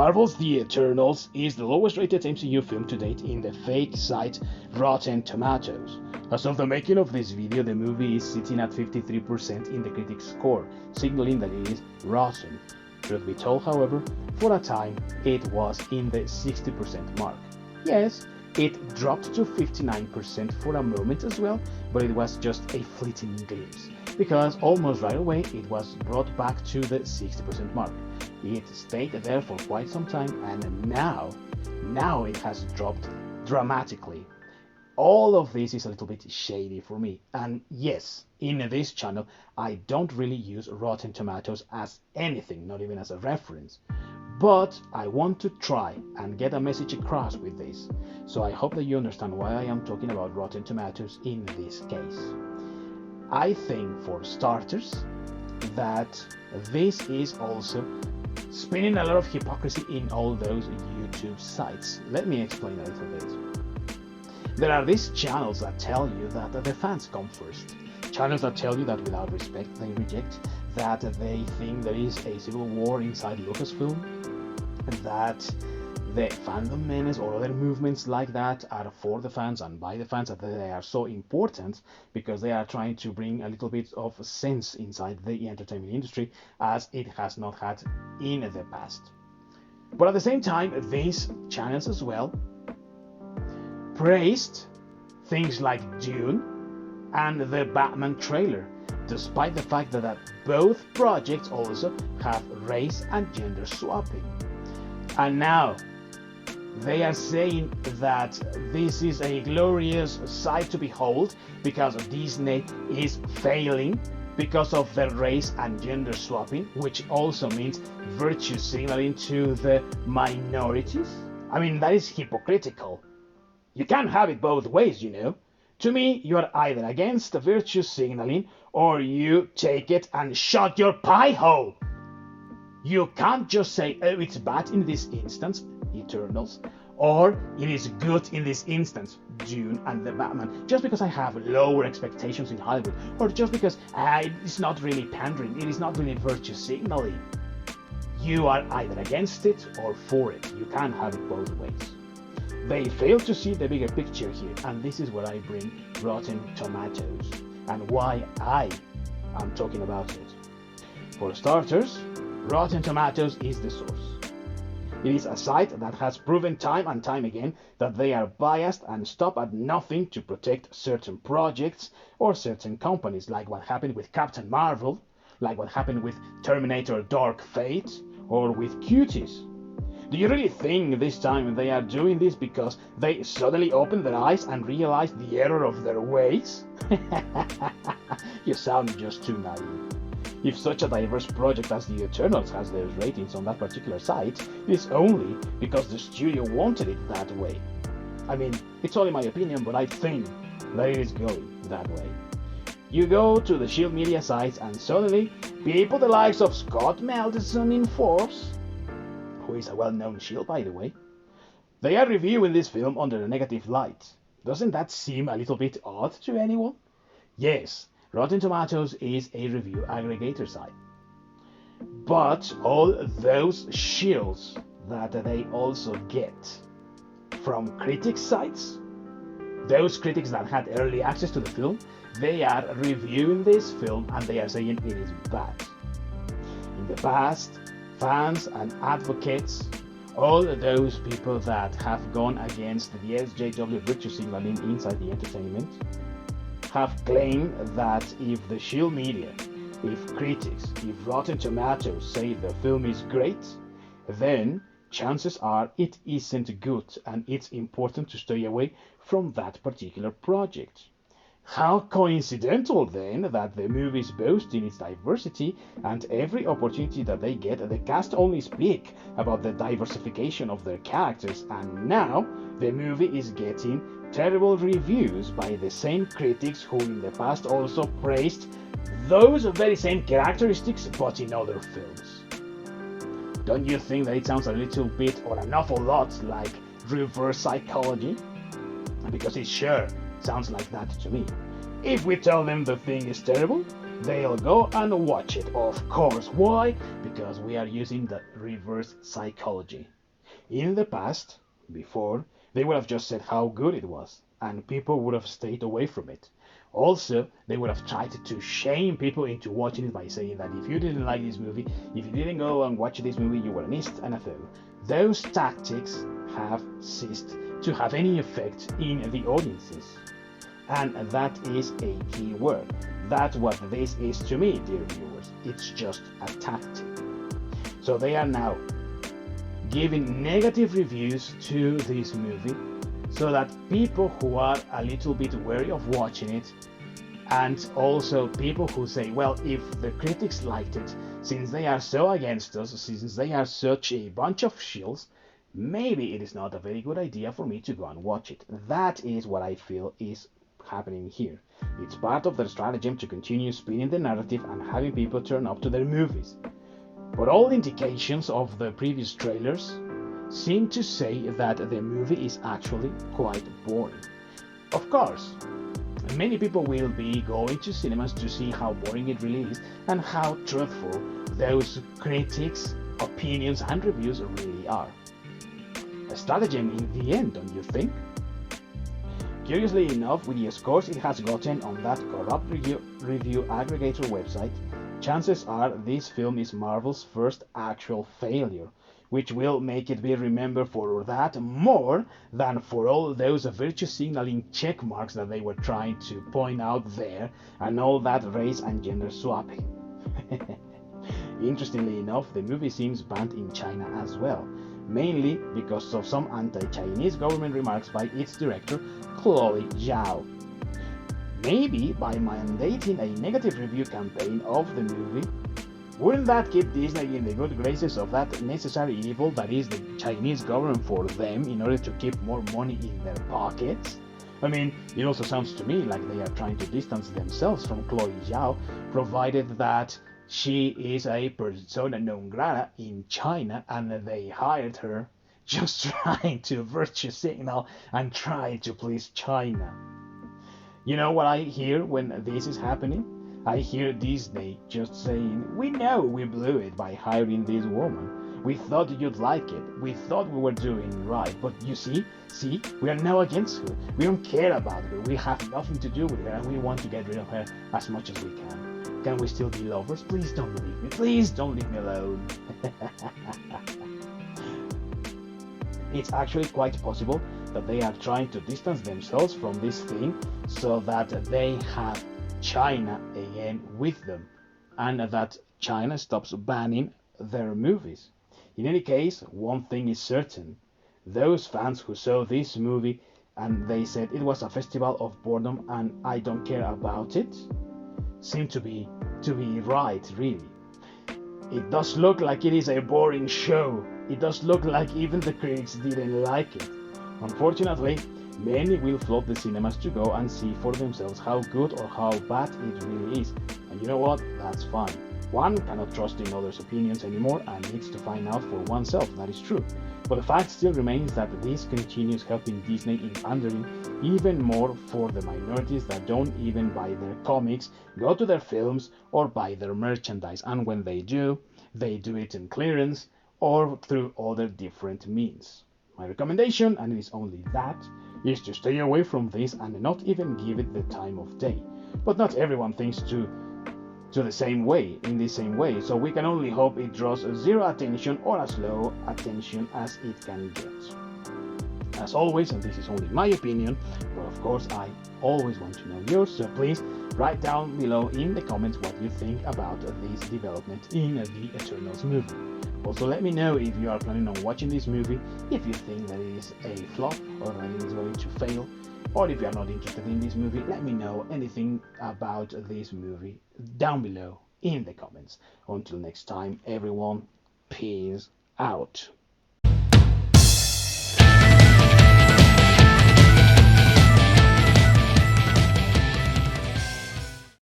Marvel's The Eternals is the lowest rated MCU film to date in the fake site Rotten Tomatoes. As of the making of this video, the movie is sitting at 53% in the critics' score, signaling that it is rotten. Truth be told, however, for a time it was in the 60% mark. Yes, it dropped to 59% for a moment as well, but it was just a fleeting glimpse, because almost right away it was brought back to the 60% mark. It stayed there for quite some time, and now it has dropped dramatically. All of this is a little bit shady for me, and yes, in this channel I don't really use Rotten Tomatoes as anything, not even as a reference, but I want to try and get a message across with this, so I hope that you understand why I am talking about Rotten Tomatoes in this case. I think, for starters, that this is also spinning a lot of hypocrisy in all those YouTube sites. Let me explain a little bit. There are these channels that tell you that the fans come first. Channels that tell you that without respect they reject, that they think there is a civil war inside Lucasfilm, that the fandom menace or other movements like that are for the fans and by the fans, that they are so important because they are trying to bring a little bit of sense inside the entertainment industry as it has not had in the past. But at the same time, these channels as well praised things like Dune and the Batman trailer, despite the fact that both projects also have race and gender swapping. And now they are saying that this is a glorious sight to behold because Disney is failing because of the race and gender swapping, which also means virtue signaling to the minorities. I mean, that is hypocritical. You can't have it both ways, you know. To me, you are either against the virtue signaling or you take it and shut your pie hole. You can't just say, oh, it's bad in this instance, Eternals, or it is good in this instance, Dune and the Batman, just because I have lower expectations in Hollywood, or just because it's not really pandering, it is not really virtue signaling. You are either against it or for it. You can't have it both ways. They fail to see the bigger picture here, and this is where I bring Rotten Tomatoes and why I am talking about it. For starters, Rotten Tomatoes is the source. It is a site that has proven time and time again that they are biased and stop at nothing to protect certain projects or certain companies, like what happened with Captain Marvel, like what happened with Terminator Dark Fate, or with Cuties. Do you really think this time they are doing this because they suddenly opened their eyes and realized the error of their ways? You sound just too naive. If such a diverse project as The Eternals has those ratings on that particular site, it is only because the studio wanted it that way. I mean, it's only my opinion, but I think that it is going that way. You go to the Shield Media sites and suddenly people the likes of Scott Melderson in Forbes, who is a well-known Shield by the way, they are reviewing this film under a negative light. Doesn't that seem a little bit odd to anyone? Yes, Rotten Tomatoes is a review aggregator site. But all those shields that they also get from critics sites, those critics that had early access to the film, they are reviewing this film and they are saying it is bad. In the past, fans and advocates, all those people that have gone against the SJW virtue signaling inside the entertainment, have claimed that if the Shield Media, if critics, if Rotten Tomatoes say the film is great, then chances are it isn't good and it's important to stay away from that particular project. How coincidental then that the movies boast in its diversity, and every opportunity that they get, the cast only speak about the diversification of their characters, and now the movie is getting terrible reviews by the same critics who in the past also praised those very same characteristics but in other films. Don't you think that it sounds a little bit or an awful lot like reverse psychology? Because it sure sounds like that to me. If we tell them the thing is terrible, they'll go and watch it, of course. Why? Because we are using the reverse psychology. In the past, before, they would have just said how good it was, and people would have stayed away from it. Also, they would have tried to shame people into watching it by saying that if you didn't like this movie, if you didn't go and watch this movie, you were an missed NFL. Those tactics have ceased to have any effect in the audiences. And that is a key word. That's what this is to me, dear viewers. It's just a tactic. So they are now giving negative reviews to this movie so that people who are a little bit wary of watching it, and also people who say, well, if the critics liked it, since they are so against us, since they are such a bunch of shills, maybe it is not a very good idea for me to go and watch it. That is what I feel is happening here. It's part of their stratagem to continue spinning the narrative and having people turn up to their movies. But all indications of the previous trailers seem to say that the movie is actually quite boring. Of course, many people will be going to cinemas to see how boring it really is and how truthful those critics' opinions and reviews really are. A stratagem in the end, don't you think? Curiously enough, with the scores it has gotten on that corrupt review aggregator website, chances are this film is Marvel's first actual failure, which will make it be remembered for that more than for all those virtue signaling check marks that they were trying to point out there and all that race and gender swapping. Interestingly enough, the movie seems banned in China as well, mainly because of some anti-Chinese government remarks by its director, Chloe Zhao. Maybe by mandating a negative review campaign of the movie, wouldn't that keep Disney in the good graces of that necessary evil that is the Chinese government for them in order to keep more money in their pockets? I mean, it also sounds to me like they are trying to distance themselves from Chloe Zhao, provided that she is a persona non grata in China and they hired her just trying to virtue signal and try to please China. You know what I hear when this is happening? I hear Disney just saying, we know we blew it by hiring this woman. We thought you'd like it. We thought we were doing right. But you see, we are now against her. We don't care about her. We have nothing to do with her and we want to get rid of her as much as we can. Can we still be lovers? Please don't leave me. Please don't leave me alone. It's actually quite possible that they are trying to distance themselves from this thing so that they have China again with them and that China stops banning their movies. In any case, one thing is certain. Those fans who saw this movie and they said it was a festival of boredom and I don't care about it seem to be right, really. It does look like it is a boring show. It does look like even the critics didn't like it. Unfortunately, many will flood the cinemas to go and see for themselves how good or how bad it really is. And you know what? That's fine. One cannot trust in others' opinions anymore and needs to find out for oneself. That is true. But the fact still remains that this continues helping Disney in pandering even more for the minorities that don't even buy their comics, go to their films, or buy their merchandise. And when they do it in clearance or through other different means. My recommendation, and it is only that, is to stay away from this and not even give it the time of day. But not everyone thinks in the same way, so we can only hope it draws zero attention or as low attention as it can get. As always, and this is only my opinion, but of course I always want to know yours, so please write down below in the comments what you think about this development in the Eternals movie. Also, let me know if you are planning on watching this movie, if you think that it is a flop or that it is going to fail, or if you are not interested in this movie, let me know anything about this movie down below in the comments. Until next time, everyone, peace out.